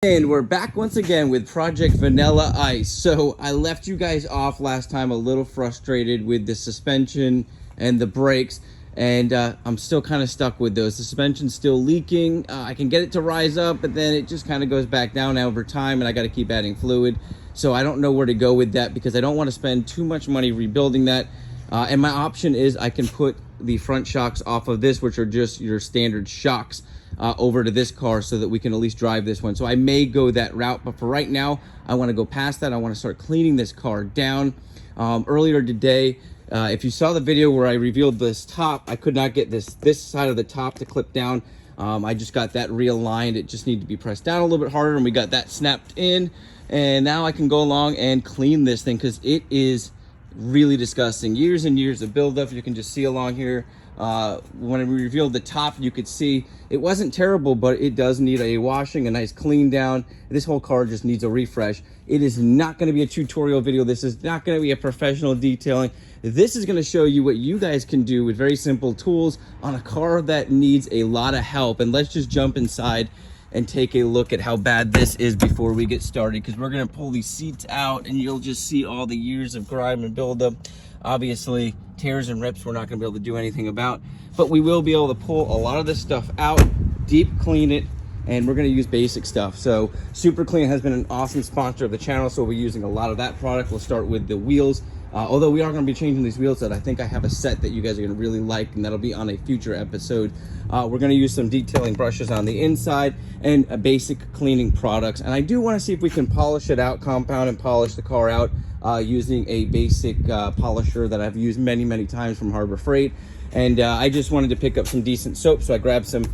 And we're back once again with Project Vanilla Ice. So I left you guys off last time a little frustrated with the suspension and the brakes, and I'm still kind of stuck with those. The suspension's still leaking. I can get it to rise up, but then it just kind of goes back down over time, and I got to keep adding fluid. So I don't know where to go with that because I don't want to spend too much money rebuilding that. And my option is I can put the front shocks off of this, which are just your standard shocks, over to this car so that we can at least drive this one. So I may go that route, but for right now, I want to go past that. I want to start cleaning this car down. Earlier today, if you saw the video where I revealed this top, I could not get this side of the top to clip down. I just got that realigned. It just needed to be pressed down a little bit harder, and we got that snapped in. And now I can go along and clean this thing because it is really disgusting. Years and years of buildup. You can just see along here. When we revealed the top, you could see it wasn't terrible, but it does need a washing, a nice clean down. This whole car just needs a refresh. It is not going to be a tutorial video. This is not going to be a professional detailing. This is going to show you what you guys can do with very simple tools on a car that needs a lot of help. And let's just jump inside and take a look at how bad this is before we get started, because we're going to pull these seats out and you'll just see all the years of grime and buildup. Obviously, tears and rips we're not going to be able to do anything about, but we will be able to pull a lot of this stuff out, deep clean it, and we're going to use basic stuff. So Super Clean has been an awesome sponsor of the channel, so we're using a lot of that product. We'll start with the wheels, although we are going to be changing these wheels. That I think I have a set that you guys are going to really like, and that'll be on a future episode. We're going to use some detailing brushes on the inside and basic cleaning products, and I do want to see if we can polish it out, compound and polish the car out, using a basic polisher that I've used many times from Harbor Freight. And I just wanted to pick up some decent soap, so I grabbed some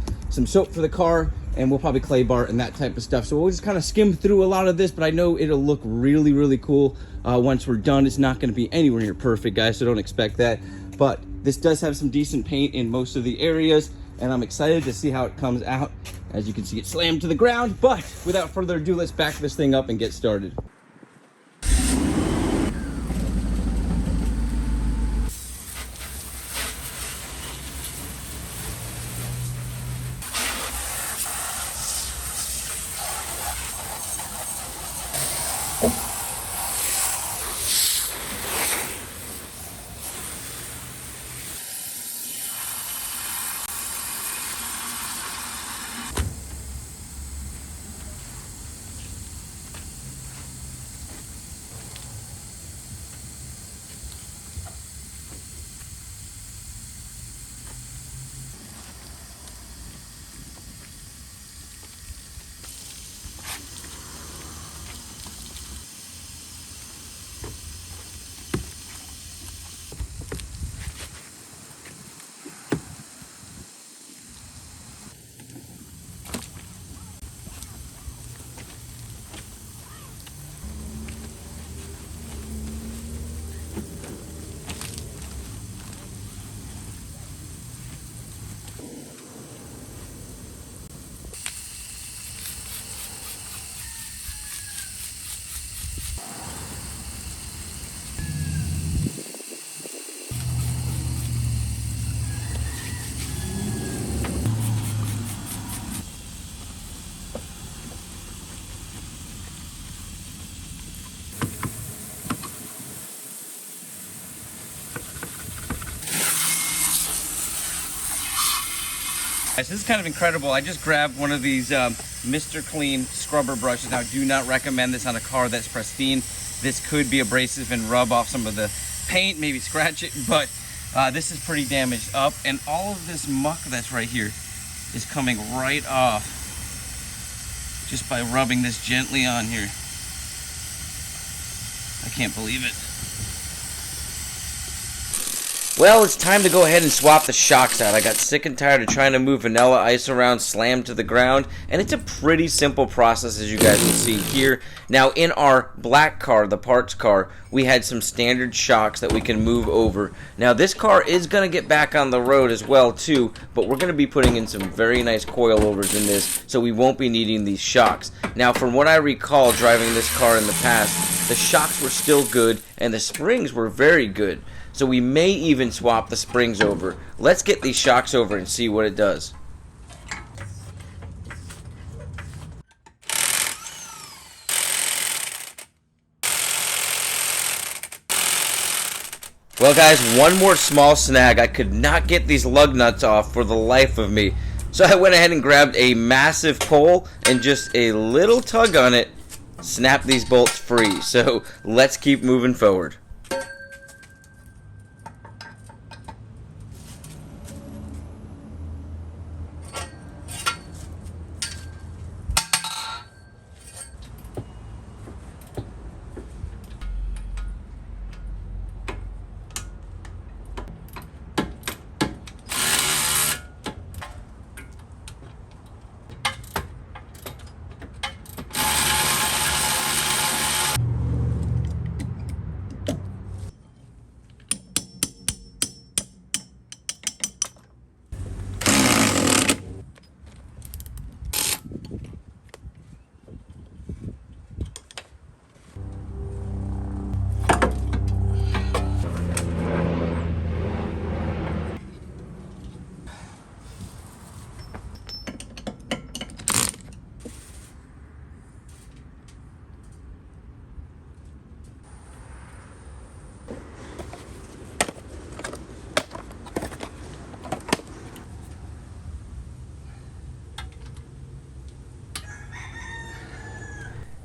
soap for the car, and we'll probably clay bar and that type of stuff. So we'll just kind of skim through a lot of this, but I know it'll look really cool once we're done. It's not going to be anywhere near perfect, guys, so don't expect that. But this does have some decent paint in most of the areas, and I'm excited to see how it comes out. As you can see, it's slammed to the ground, but without further ado, let's back this thing up and get started. This is kind of incredible. I just grabbed one of these Mr. Clean scrubber brushes. Now, do not recommend this on a car that's pristine. This could be abrasive and rub off some of the paint, maybe scratch it, but this is pretty damaged up, and all of this muck that's right here is coming right off just by rubbing this gently on here. I can't believe it. Well, it's time to go ahead and swap the shocks out. I got sick and tired of trying to move Vanilla Ice around, slammed to the ground, and it's a pretty simple process, as you guys will see here. Now, in our black car, the parts car, we had some standard shocks that we can move over. Now, this car is going to get back on the road as well, too, but we're going to be putting in some very nice coilovers in this, so we won't be needing these shocks. Now, from what I recall driving this car in the past, the shocks were still good, and the springs were very good. So we may even swap the springs over. Let's get these shocks over and see what it does. Well guys, one more small snag. I could not get these lug nuts off for the life of me. So I went ahead and grabbed a massive pole and just a little tug on it, snapped these bolts free. So let's keep moving forward.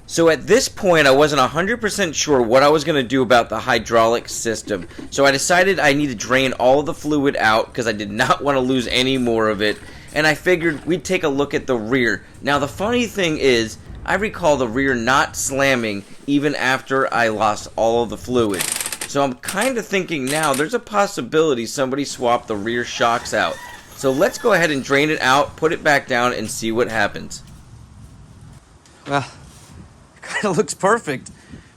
So at this point, I wasn't 100% sure what I was going to do about the hydraulic system. So I decided I need to drain all of the fluid out because I did not want to lose any more of it. And I figured we'd take a look at the rear. Now the funny thing is, I recall the rear not slamming even after I lost all of the fluid. So I'm kind of thinking now there's a possibility somebody swapped the rear shocks out. So let's go ahead and drain it out, put it back down, and see what happens. Well, kind of looks perfect.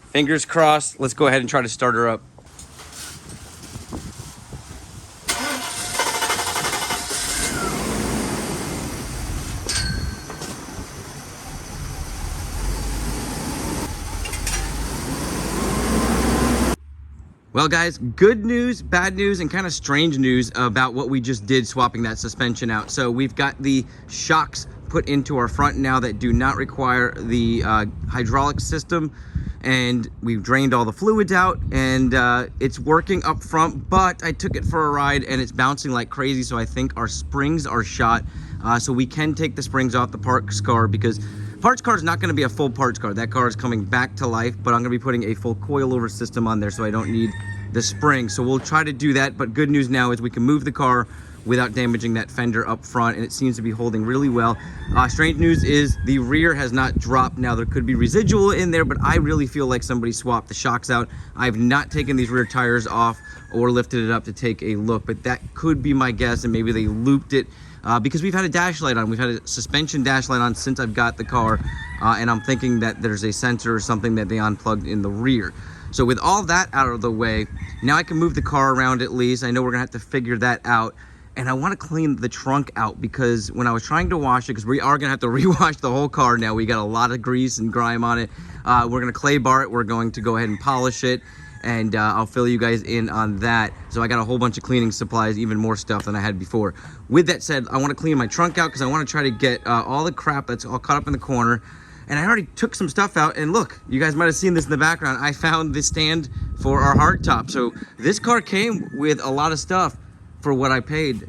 Fingers crossed. Let's go ahead and try to start her up. Well guys, good news, bad news, and kind of strange news about what we just did swapping that suspension out. So we've got the shocks put into our front now that do not require the hydraulic system, and we've drained all the fluids out, and it's working up front, but I took it for a ride and it's bouncing like crazy, so I think our springs are shot. So we can take the springs off the parts car, because parts car is not going to be a full parts car. That car is coming back to life, but I'm going to be putting a full coilover system on there, so I don't need the spring. So we'll try to do that, but good news now is we can move the car without damaging that fender up front, and it seems to be holding really well. Strange news is the rear has not dropped. Now there could be residual in there, but I really feel like somebody swapped the shocks out. I've not taken these rear tires off or lifted it up to take a look, but that could be my guess, and maybe they looped it because we've had a dash light on. We've had a suspension dash light on since I've got the car, and I'm thinking that there's a sensor or something that they unplugged in the rear. So with all that out of the way, now I can move the car around at least. I know we're gonna have to figure that out. And I want to clean the trunk out, because when I was trying to wash it, because we are going to have to rewash the whole car now. We got a lot of grease and grime on it. We're going to clay bar it. We're going to go ahead and polish it. And I'll fill you guys in on that. So I got a whole bunch of cleaning supplies, even more stuff than I had before. With that said, I want to clean my trunk out because I want to try to get all the crap that's all caught up in the corner. And I already took some stuff out, and look, you guys might have seen this in the background. I found the stand for our hardtop. So this car came with a lot of stuff for what I paid.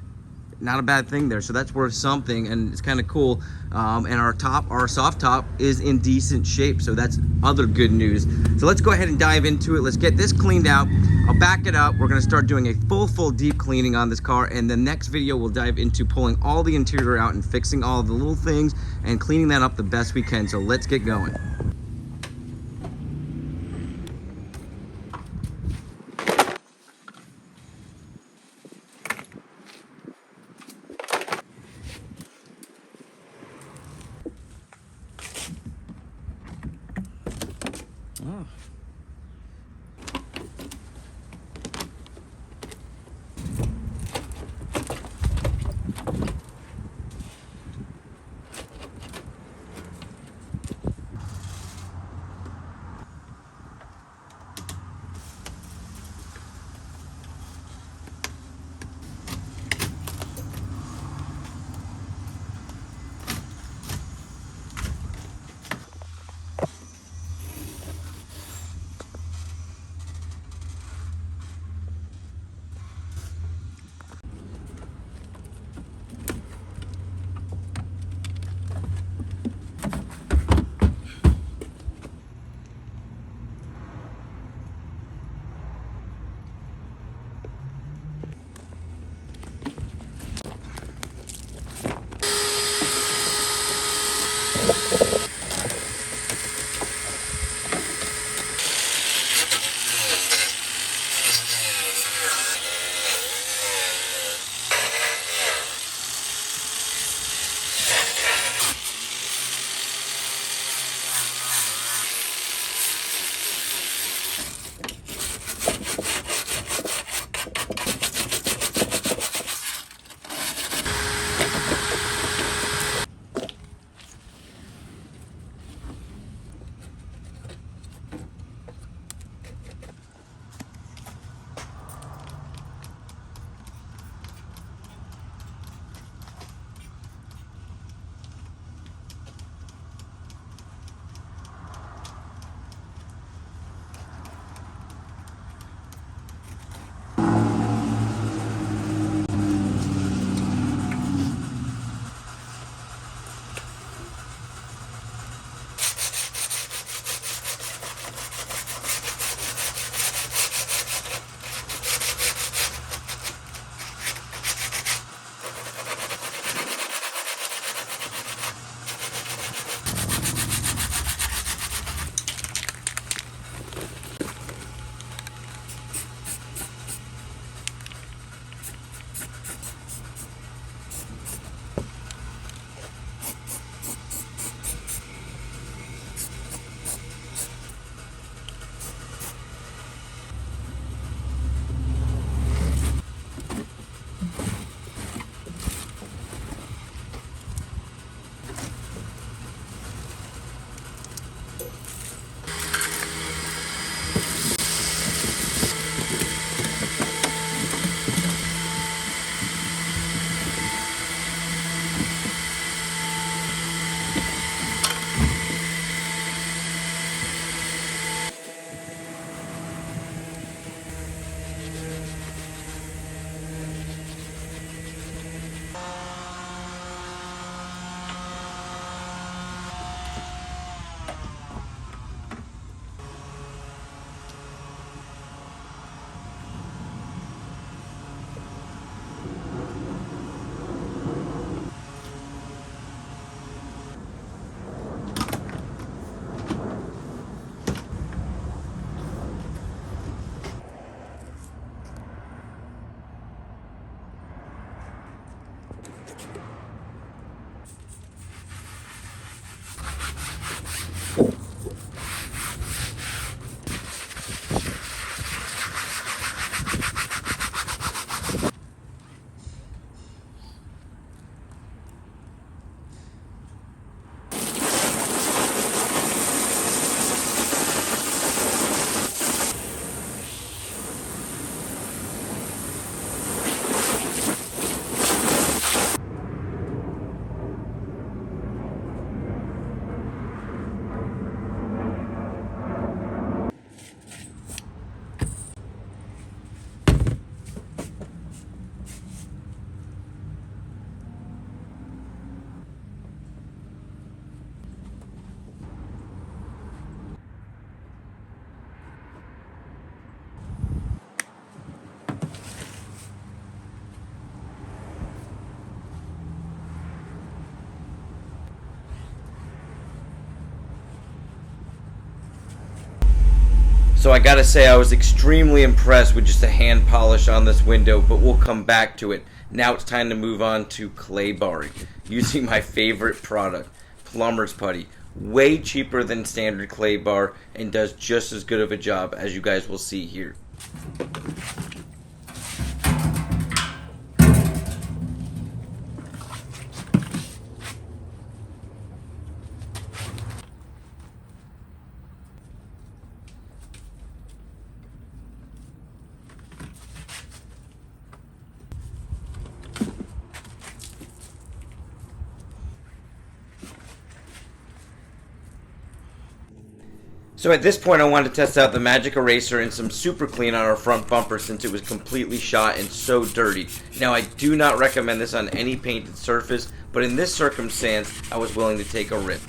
Not a bad thing there, so that's worth something, and it's kind of cool. And our soft top is in decent shape, so that's other good news. So let's go ahead and dive into it. Let's get this cleaned out. I'll back it up. We're gonna start doing a full deep cleaning on this car, and the next video we'll dive into pulling all the interior out and fixing all the little things and cleaning that up the best we can. So let's get going. Oh. So I gotta say I was extremely impressed with just a hand polish on this window, but we'll come back to it. Now it's time to move on to clay barring, using my favorite product, plumber's putty. Way cheaper than standard clay bar and does just as good of a job as you guys will see here. So at this point I wanted to test out the magic eraser and some super clean on our front bumper since it was completely shot and so dirty. Now I do not recommend this on any painted surface, but in this circumstance I was willing to take a rip.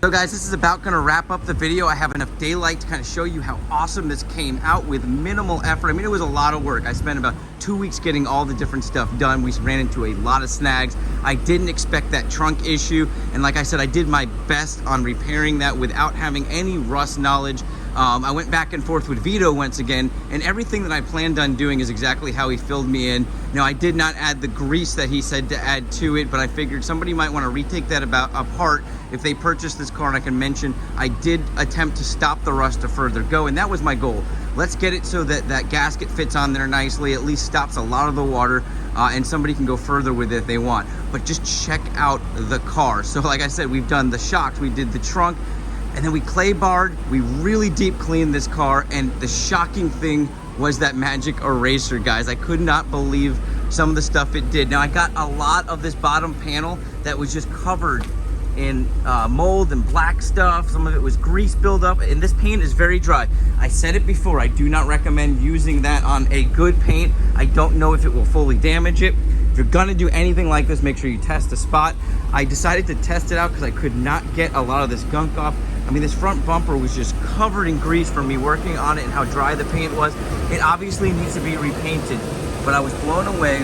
So guys, this is about going to wrap up the video. I have enough daylight to kind of show you how awesome this came out with minimal effort. I mean, it was a lot of work. I spent about 2 weeks getting all the different stuff done. We ran into a lot of snags. I didn't expect that trunk issue. And like I said, I did my best on repairing that without having any rust knowledge. I went back and forth with Vito once again, and everything that I planned on doing is exactly how he filled me in. Now, I did not add the grease that he said to add to it, but I figured somebody might want to retake that apart if they purchased this car. And I can mention I did attempt to stop the rust to further go, and that was my goal. Let's get it so that that gasket fits on there nicely, at least stops a lot of the water, and somebody can go further with it if they want. But just check out the car. So like I said, we've done the shocks, we did the trunk, and then we clay barred, we really deep cleaned this car, and the shocking thing was that magic eraser, guys. I could not believe some of the stuff it did. Now, I got a lot of this bottom panel that was just covered in mold and black stuff. Some of it was grease buildup, and this paint is very dry. I said it before, I do not recommend using that on a good paint. I don't know if it will fully damage it. If you're gonna do anything like this, make sure you test the spot. I decided to test it out because I could not get a lot of this gunk off. I mean, this front bumper was just covered in grease from me working on it and how dry the paint was. It obviously needs to be repainted, but I was blown away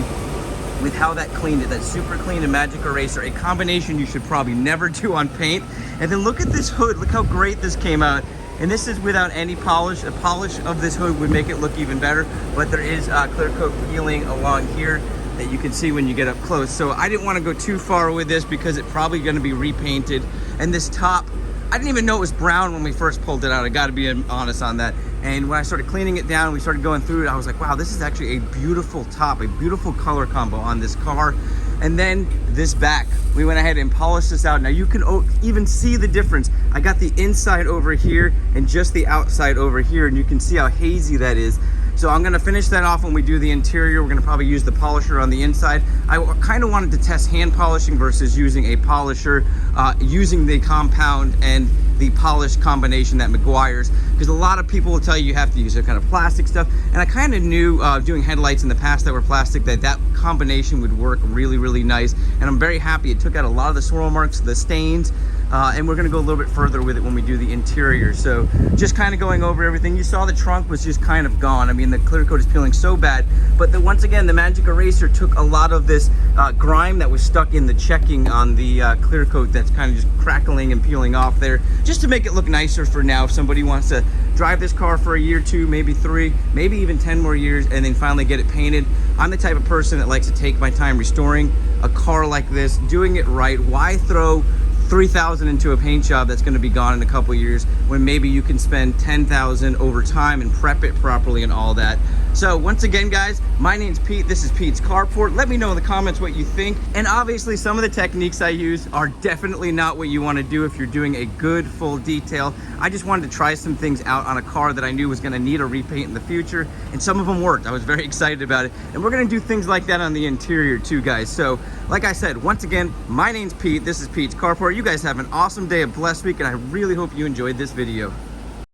with how that cleaned it. That super clean and magic eraser, a combination you should probably never do on paint. And then look at this hood, look how great this came out. And this is without any polish. A polish of this hood would make it look even better, but there is clear coat peeling along here that you can see when you get up close. So I didn't want to go too far with this because it's probably going to be repainted. And this top, I didn't even know it was brown when we first pulled it out. I got to be honest on that. And when I started cleaning it down, we started going through it, I was like, wow, this is actually a beautiful top, a beautiful color combo on this car. And then this back, we went ahead and polished this out. Now you can even see the difference. I got the inside over here and just the outside over here, and you can see how hazy that is. So I'm gonna finish that off when we do the interior. We're gonna probably use the polisher on the inside. I kind of wanted to test hand polishing versus using a polisher, using the compound and the polish combination that Meguiar's, because a lot of people will tell you have to use a kind of plastic stuff. And I kind of knew doing headlights in the past that were plastic that combination would work really, really nice. And I'm very happy it took out a lot of the swirl marks, the stains, and we're gonna go a little bit further with it when we do the interior. So just kind of going over everything. You saw the trunk was just kind of gone. I mean, the clear coat is peeling so bad, but once again, the magic eraser took a lot of this grime that was stuck in the checking on the clear coat that's kind of just crackling and peeling off there, just to make it look nicer for now. If somebody wants to drive this car for a year, 2, maybe 3, maybe even 10 more years, and then finally get it painted. I'm the type of person that likes to take my time restoring a car like this, doing it right. Why throw $3,000 into a paint job that's going to be gone in a couple years, when maybe you can spend $10,000 over time and prep it properly and all that. So once again, guys, my name's Pete. This is Pete's Carport. Let me know in the comments what you think. And obviously some of the techniques I use are definitely not what you want to do if you're doing a good full detail. I just wanted to try some things out on a car that I knew was going to need a repaint in the future, and some of them worked. I was very excited about it. And we're going to do things like that on the interior too, guys. So like I said, once again, my name's Pete. This is Pete's Carport. You guys have an awesome day, a blessed week, and I really hope you enjoyed this video.